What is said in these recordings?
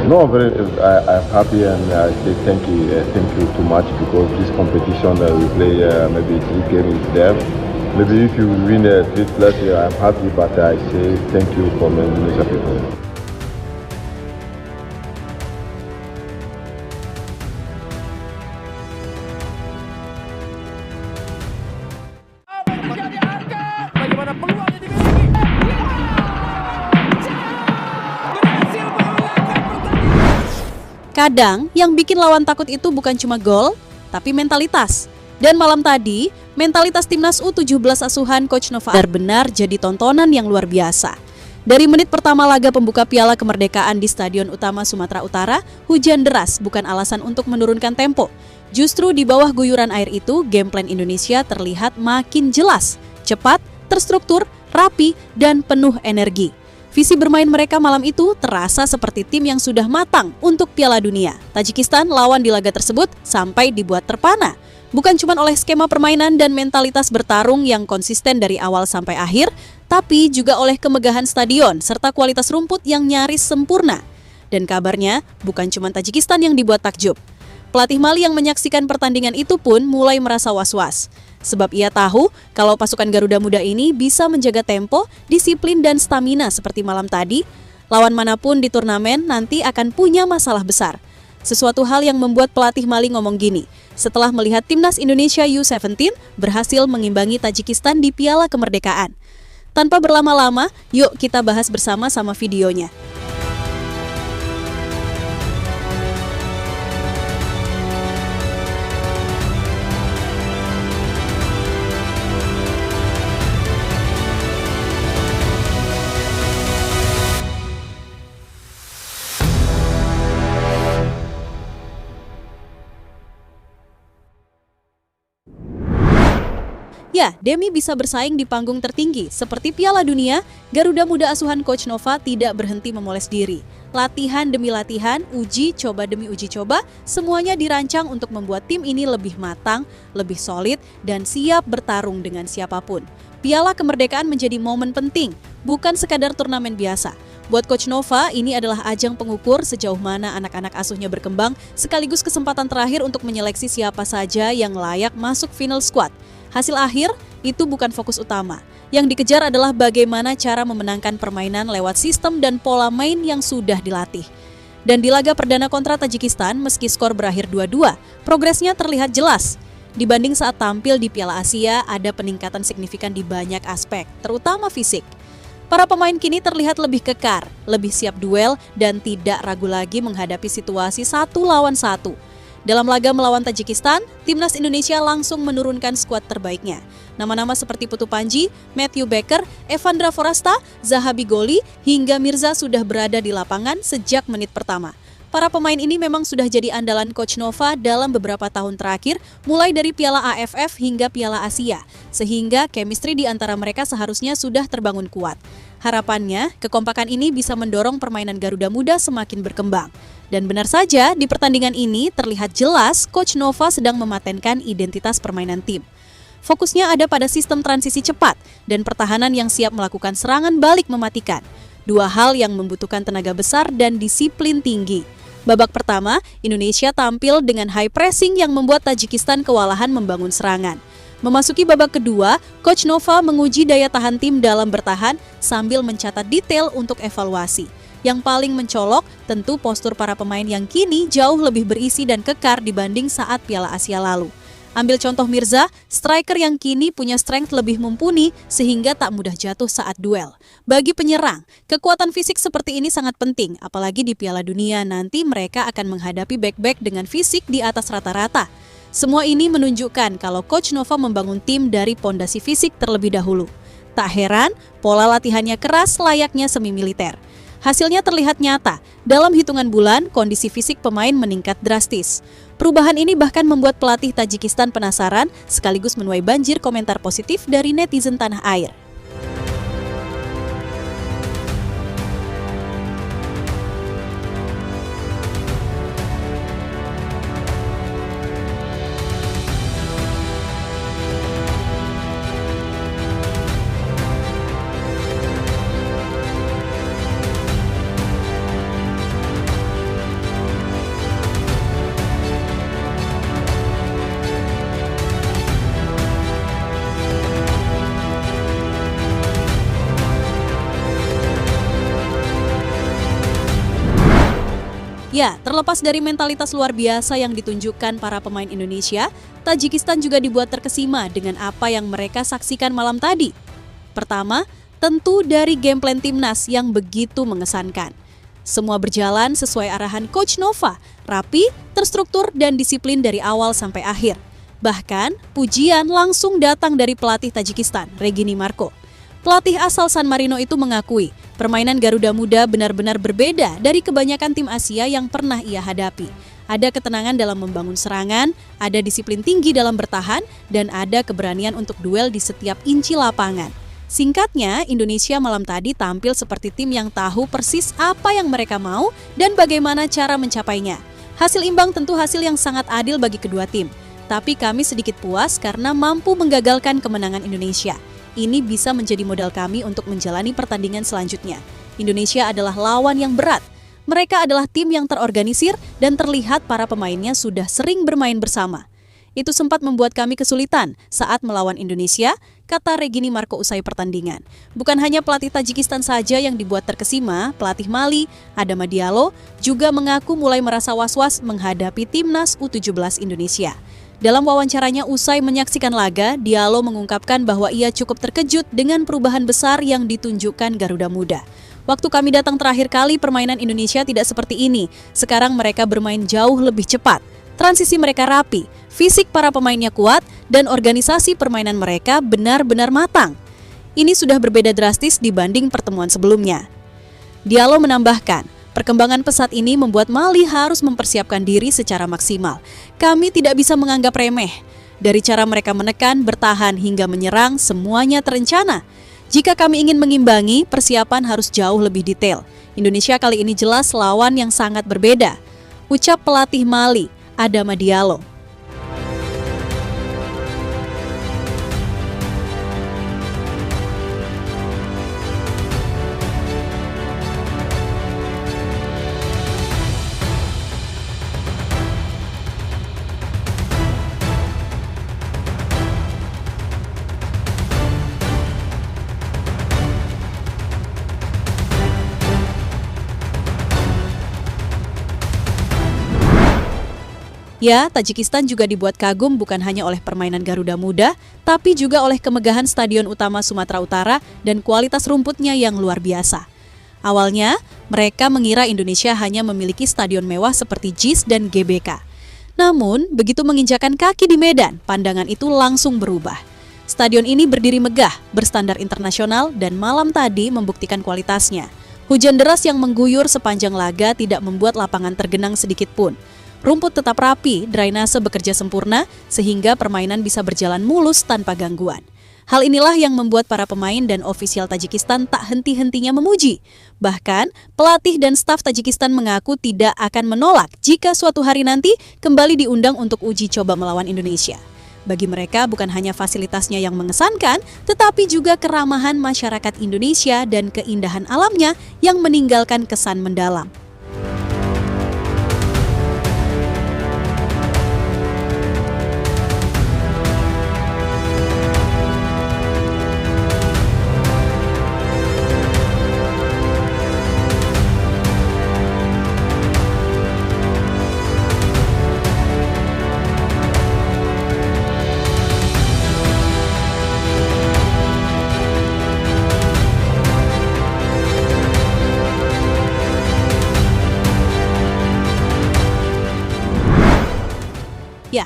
No, I'm happy and I say thank you too much because this competition we play maybe 3 games is there. Maybe if you win 3 plus, I'm happy, but I say thank you from Indonesia people. Bagaimana peluang yang dimiliki? Berhasil mengulangkan pertandingan. Kadang yang bikin lawan takut itu bukan cuma gol, tapi mentalitas. Dan malam tadi, mentalitas timnas U17 asuhan Coach Nova benar-benar jadi tontonan yang luar biasa. Dari menit pertama laga pembuka Piala Kemerdekaan di Stadion Utama Sumatera Utara, hujan deras bukan alasan untuk menurunkan tempo. Justru di bawah guyuran air itu, game plan Indonesia terlihat makin jelas, cepat, terstruktur, rapi, dan penuh energi. Visi bermain mereka malam itu terasa seperti tim yang sudah matang untuk Piala Dunia. Tajikistan lawan di laga tersebut sampai dibuat terpana. Bukan cuma oleh skema permainan dan mentalitas bertarung yang konsisten dari awal sampai akhir, tapi juga oleh kemegahan stadion serta kualitas rumput yang nyaris sempurna. Dan kabarnya, bukan cuma Tajikistan yang dibuat takjub. Pelatih Mali yang menyaksikan pertandingan itu pun mulai merasa was-was. Sebab ia tahu kalau pasukan Garuda Muda ini bisa menjaga tempo, disiplin, dan stamina seperti malam tadi, lawan manapun di turnamen nanti akan punya masalah besar. Sesuatu hal yang membuat pelatih Mali ngomong gini, setelah melihat timnas Indonesia U17 berhasil mengimbangi Tajikistan di Piala Kemerdekaan. Tanpa berlama-lama, yuk kita bahas bersama videonya. Ya, Demi bisa bersaing di panggung tertinggi. Seperti Piala Dunia, Garuda Muda asuhan Coach Nova tidak berhenti memoles diri. Latihan demi latihan, uji coba demi uji coba, semuanya dirancang untuk membuat tim ini lebih matang, lebih solid, dan siap bertarung dengan siapapun. Piala Kemerdekaan menjadi momen penting, bukan sekadar turnamen biasa. Buat Coach Nova, ini adalah ajang pengukur sejauh mana anak-anak asuhnya berkembang, sekaligus kesempatan terakhir untuk menyeleksi siapa saja yang layak masuk final squad. Hasil akhir itu bukan fokus utama. Yang dikejar adalah bagaimana cara memenangkan permainan lewat sistem dan pola main yang sudah dilatih. Dan di laga perdana kontra Tajikistan, meski skor berakhir 2-2, progresnya terlihat jelas. Dibanding saat tampil di Piala Asia, ada peningkatan signifikan di banyak aspek, terutama fisik. Para pemain kini terlihat lebih kekar, lebih siap duel, dan tidak ragu lagi menghadapi situasi 1 lawan 1. Dalam laga melawan Tajikistan, timnas Indonesia langsung menurunkan skuad terbaiknya. Nama-nama seperti Putu Panji, Matthew Baker, Evandra Forasta, Zahabi Goli, hingga Mirza sudah berada di lapangan sejak menit pertama. Para pemain ini memang sudah jadi andalan Coach Nova dalam beberapa tahun terakhir, mulai dari Piala AFF hingga Piala Asia, sehingga chemistry di antara mereka seharusnya sudah terbangun kuat. Harapannya, kekompakan ini bisa mendorong permainan Garuda Muda semakin berkembang. Dan benar saja, di pertandingan ini terlihat jelas Coach Nova sedang mematenkan identitas permainan tim. Fokusnya ada pada sistem transisi cepat dan pertahanan yang siap melakukan serangan balik mematikan. 2 hal yang membutuhkan tenaga besar dan disiplin tinggi. Babak pertama, Indonesia tampil dengan high pressing yang membuat Tajikistan kewalahan membangun serangan. Memasuki babak kedua, Coach Nova menguji daya tahan tim dalam bertahan sambil mencatat detail untuk evaluasi. Yang paling mencolok tentu postur para pemain yang kini jauh lebih berisi dan kekar dibanding saat Piala Asia lalu. Ambil contoh Mirza, striker yang kini punya strength lebih mumpuni sehingga tak mudah jatuh saat duel. Bagi penyerang, kekuatan fisik seperti ini sangat penting, apalagi di Piala Dunia nanti mereka akan menghadapi back-back dengan fisik di atas rata-rata. Semua ini menunjukkan kalau Coach Nova membangun tim dari pondasi fisik terlebih dahulu. Tak heran, pola latihannya keras layaknya semi militer. Hasilnya terlihat nyata, dalam hitungan bulan kondisi fisik pemain meningkat drastis. Perubahan ini bahkan membuat pelatih Tajikistan penasaran sekaligus menuai banjir komentar positif dari netizen tanah air. Ya, terlepas dari mentalitas luar biasa yang ditunjukkan para pemain Indonesia, Tajikistan juga dibuat terkesima dengan apa yang mereka saksikan malam tadi. Pertama, tentu dari game plan timnas yang begitu mengesankan. Semua berjalan sesuai arahan Coach Nova, rapi, terstruktur, dan disiplin dari awal sampai akhir. Bahkan, pujian langsung datang dari pelatih Tajikistan, Regini Marco. Pelatih asal San Marino itu mengakui, permainan Garuda Muda benar-benar berbeda dari kebanyakan tim Asia yang pernah ia hadapi. Ada ketenangan dalam membangun serangan, ada disiplin tinggi dalam bertahan, dan ada keberanian untuk duel di setiap inci lapangan. Singkatnya, Indonesia malam tadi tampil seperti tim yang tahu persis apa yang mereka mau dan bagaimana cara mencapainya. Hasil imbang tentu hasil yang sangat adil bagi kedua tim. Tapi kami sedikit puas karena mampu menggagalkan kemenangan Indonesia. Ini bisa menjadi modal kami untuk menjalani pertandingan selanjutnya. Indonesia adalah lawan yang berat. Mereka adalah tim yang terorganisir dan terlihat para pemainnya sudah sering bermain bersama. Itu sempat membuat kami kesulitan saat melawan Indonesia, kata Regini Marco usai pertandingan. Bukan hanya pelatih Tajikistan saja yang dibuat terkesima, pelatih Mali, Adama Diallo, juga mengaku mulai merasa was-was menghadapi timnas U17 Indonesia. Dalam wawancaranya usai menyaksikan laga, Diallo mengungkapkan bahwa ia cukup terkejut dengan perubahan besar yang ditunjukkan Garuda Muda. Waktu kami datang terakhir kali permainan Indonesia tidak seperti ini. Sekarang mereka bermain jauh lebih cepat. Transisi mereka rapi, fisik para pemainnya kuat, dan organisasi permainan mereka benar-benar matang. Ini sudah berbeda drastis dibanding pertemuan sebelumnya. Diallo menambahkan, perkembangan pesat ini membuat Mali harus mempersiapkan diri secara maksimal. Kami tidak bisa menganggap remeh. Dari cara mereka menekan, bertahan, hingga menyerang, semuanya terencana. Jika kami ingin mengimbangi, persiapan harus jauh lebih detail. Indonesia kali ini jelas lawan yang sangat berbeda. Ucap pelatih Mali, Adama Diallo. Ya, Tajikistan juga dibuat kagum bukan hanya oleh permainan Garuda Muda, tapi juga oleh kemegahan Stadion Utama Sumatera Utara dan kualitas rumputnya yang luar biasa. Awalnya, mereka mengira Indonesia hanya memiliki stadion mewah seperti JIS dan GBK. Namun, begitu menginjakan kaki di Medan, pandangan itu langsung berubah. Stadion ini berdiri megah, berstandar internasional, dan malam tadi membuktikan kualitasnya. Hujan deras yang mengguyur sepanjang laga tidak membuat lapangan tergenang sedikit pun. Rumput tetap rapi, drainase bekerja sempurna, sehingga permainan bisa berjalan mulus tanpa gangguan. Hal inilah yang membuat para pemain dan ofisial Tajikistan tak henti-hentinya memuji. Bahkan, pelatih dan staf Tajikistan mengaku tidak akan menolak jika suatu hari nanti kembali diundang untuk uji coba melawan Indonesia. Bagi mereka bukan hanya fasilitasnya yang mengesankan, tetapi juga keramahan masyarakat Indonesia dan keindahan alamnya yang meninggalkan kesan mendalam. Ya,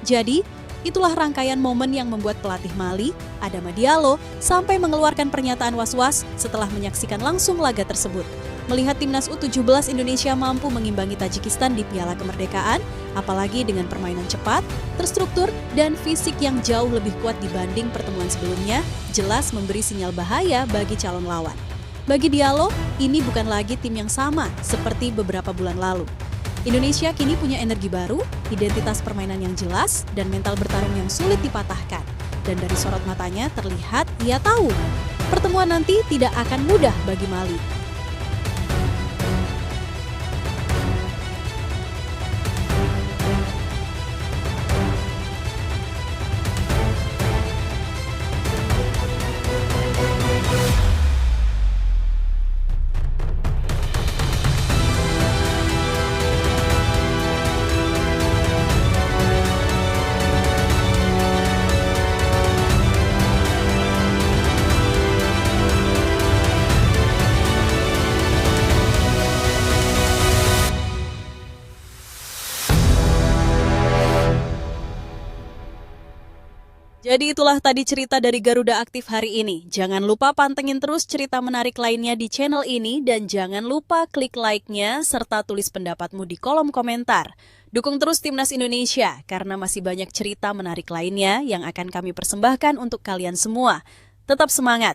jadi itulah rangkaian momen yang membuat pelatih Mali, Adama Diallo, sampai mengeluarkan pernyataan was-was setelah menyaksikan langsung laga tersebut. Melihat timnas U17 Indonesia mampu mengimbangi Tajikistan di Piala Kemerdekaan, apalagi dengan permainan cepat, terstruktur, dan fisik yang jauh lebih kuat dibanding pertemuan sebelumnya, jelas memberi sinyal bahaya bagi calon lawan. Bagi Diallo, ini bukan lagi tim yang sama seperti beberapa bulan lalu. Indonesia kini punya energi baru, identitas permainan yang jelas, dan mental bertarung yang sulit dipatahkan. Dan dari sorot matanya terlihat ia tahu, pertemuan nanti tidak akan mudah bagi Mali. Jadi itulah tadi cerita dari Garuda Aktif hari ini. Jangan lupa pantengin terus cerita menarik lainnya di channel ini dan jangan lupa klik like-nya serta tulis pendapatmu di kolom komentar. Dukung terus Timnas Indonesia karena masih banyak cerita menarik lainnya yang akan kami persembahkan untuk kalian semua. Tetap semangat!